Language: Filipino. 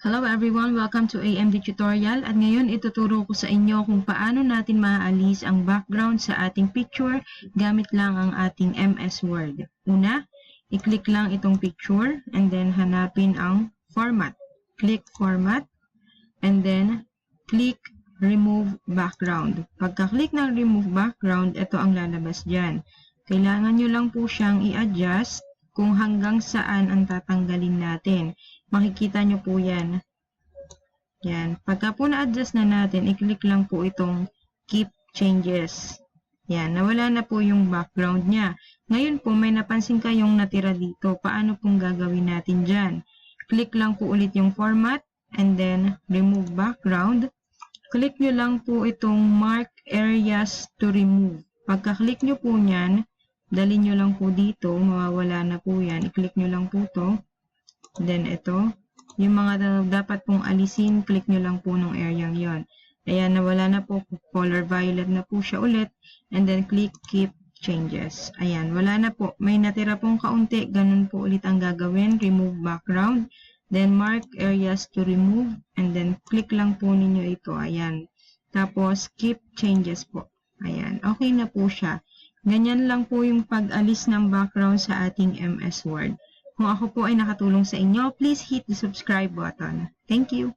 Hello everyone! Welcome to AMD Tutorial at ngayon ituturo ko sa inyo kung paano natin maaalis ang background sa ating picture gamit lang ang ating MS Word. Una, i-click lang itong picture and then hanapin ang format. Click format and then click remove background. Pagka-click ng remove background, ito ang lalabas dyan. Kailangan nyo lang po siyang i-adjust kung hanggang saan ang tatanggalin natin. Makikita nyo po yan. Yan. Pagka po na-adjust na natin, i-click lang po itong keep changes. Yan. Nawala na po yung background niya. Ngayon po, may napansin kayong natira dito. Paano pong gagawin natin dyan? Click lang po ulit yung format and then remove background. Click nyo lang po itong mark areas to remove. Pagka-click nyo po nyan, dali nyo lang po dito, mawawala na po yan. I-click nyo lang po to. Then ito, yung mga dapat pong alisin, click nyo lang po ng area yon. Ayan, nawala na po, color violet na po siya ulit. And then click keep changes. Ayan, wala na po. May natira pong kaunti, ganun po ulit ang gagawin. Remove background. Then mark areas to remove. And then click lang po ninyo ito. Ayan. Tapos keep changes po. Ayan, okay na po siya. Ganyan lang po yung pag-alis ng background sa ating MS Word. Kung ako po ay nakatulong sa inyo, please hit the subscribe button. Thank you!